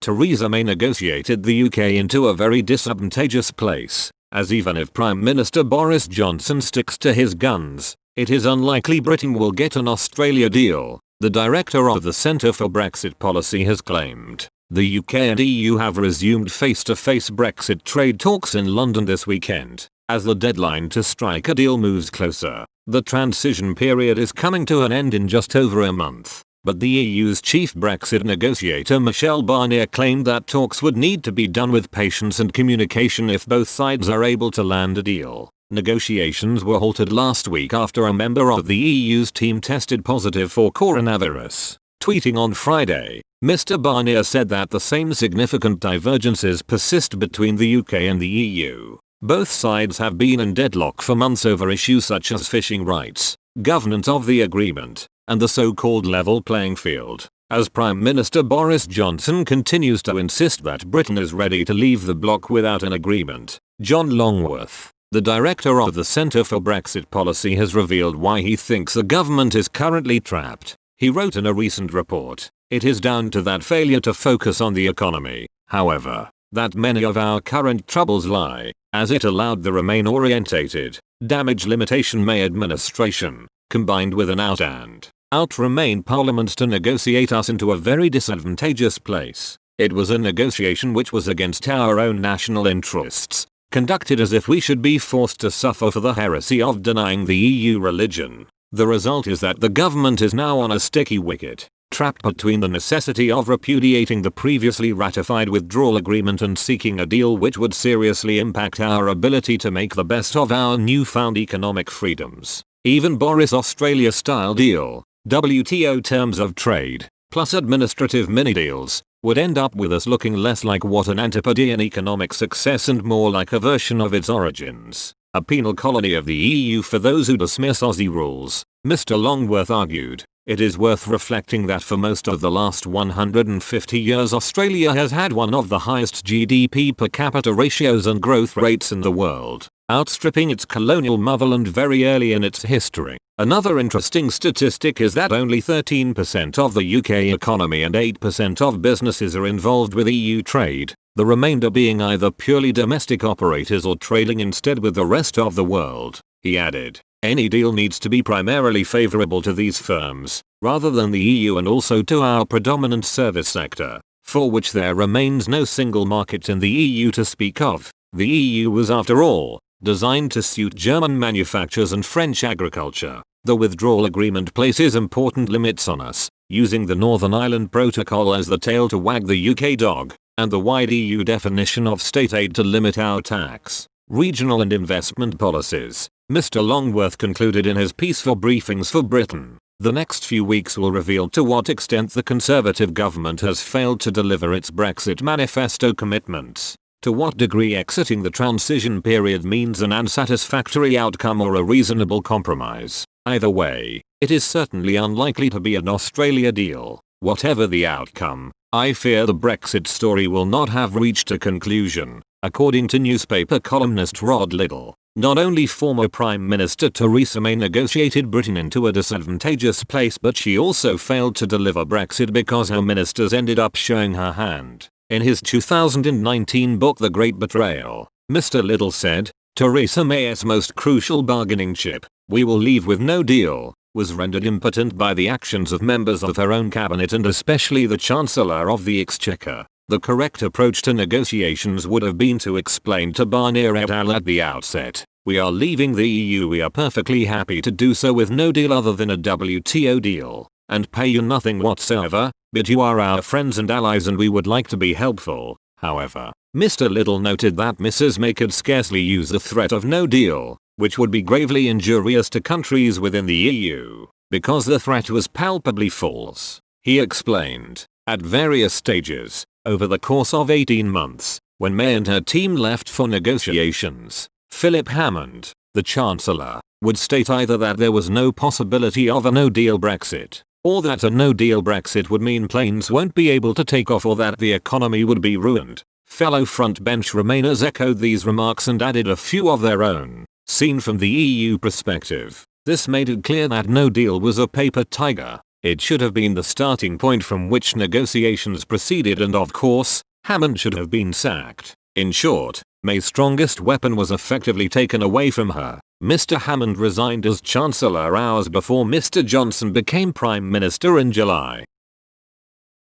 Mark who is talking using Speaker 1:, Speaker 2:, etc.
Speaker 1: Theresa May negotiated the UK into a very disadvantageous place, as even if Prime Minister Boris Johnson sticks to his guns, it is unlikely Britain will get an Australia deal, the director of the Centre for Brexit Policy has claimed. The UK and EU have resumed face-to-face Brexit trade talks in London this weekend, as the deadline to strike a deal moves closer. The transition period is coming to an end in just over a month, but the EU's chief Brexit negotiator Michel Barnier claimed that talks would need to be done with patience and communication if both sides are able to land a deal. Negotiations were halted last week after a member of the EU's team tested positive for coronavirus. Tweeting on Friday, Mr. Barnier said that the same significant divergences persist between the UK and the EU. Both sides have been in deadlock for months over issues such as fishing rights, governance of the agreement, and the so-called level playing field, as Prime Minister Boris Johnson continues to insist that Britain is ready to leave the bloc without an agreement. John Longworth, the director of the Centre for Brexit Policy, has revealed why he thinks the government is currently trapped. He wrote in a recent report, "It is down to that failure to focus on the economy, however, that many of our current troubles lie, as it allowed the Remain-orientated, damage limitation May administration, combined with an out Remain Parliament to negotiate us into a very disadvantageous place. It was a negotiation which was against our own national interests, conducted as if we should be forced to suffer for the heresy of denying the EU religion. The result is that the government is now on a sticky wicket, trapped between the necessity of repudiating the previously ratified withdrawal agreement and seeking a deal which would seriously impact our ability to make the best of our newfound economic freedoms. Even Boris' Australia-style deal, WTO terms of trade, plus administrative mini-deals, would end up with us looking less like what an antipodean economic success and more like a version of its origins. A penal colony of the EU for those who dismiss Aussie rules, Mr. Longworth argued. It is worth reflecting that for most of the last 150 years Australia has had one of the highest GDP per capita ratios and growth rates in the world, outstripping its colonial motherland very early in its history. Another interesting statistic is that only 13% of the UK economy and 8% of businesses are involved with EU trade, the remainder being either purely domestic operators or trading instead with the rest of the world. He added, "Any deal needs to be primarily favourable to these firms, rather than the EU, and also to our predominant service sector, for which there remains no single market in the EU to speak of. The EU was, after all, designed to suit German manufacturers and French agriculture. The withdrawal agreement places important limits on us, using the Northern Ireland Protocol as the tail to wag the UK dog, and the wide EU definition of state aid to limit our tax, regional and investment policies," Mr. Longworth concluded in his piece for Briefings for Britain. The next few weeks will reveal to what extent the Conservative government has failed to deliver its Brexit manifesto commitments, to what degree exiting the transition period means an unsatisfactory outcome or a reasonable compromise. Either way, it is certainly unlikely to be an Australia deal. Whatever the outcome, I fear the Brexit story will not have reached a conclusion, according to newspaper columnist Rod Liddell. Not only former Prime Minister Theresa May negotiated Britain into a disadvantageous place, but she also failed to deliver Brexit because her ministers ended up showing her hand. In his 2019 book The Great Betrayal, Mr. Liddell said, Theresa May's most crucial bargaining chip, "We will leave with no deal," was rendered impotent by the actions of members of her own cabinet and especially the Chancellor of the Exchequer. The correct approach to negotiations would have been to explain to Barnier et al. At the outset, "We are leaving the EU. We are perfectly happy to do so with no deal other than a WTO deal, and pay you nothing whatsoever, but you are our friends and allies and we would like to be helpful." However, Mr. Liddell noted that Mrs. May could scarcely use the threat of no deal, which would be gravely injurious to countries within the EU, because the threat was palpably false. He explained, at various stages, over the course of 18 months, when May and her team left for negotiations, Philip Hammond, the Chancellor, would state either that there was no possibility of a no-deal Brexit, or that a no-deal Brexit would mean planes won't be able to take off or that the economy would be ruined. Fellow frontbench Remainers echoed these remarks and added a few of their own. Seen from the EU perspective, this made it clear that no deal was a paper tiger. It should have been the starting point from which negotiations proceeded, and of course, Hammond should have been sacked. In short, May's strongest weapon was effectively taken away from her. Mr. Hammond resigned as Chancellor hours before Mr. Johnson became Prime Minister in July.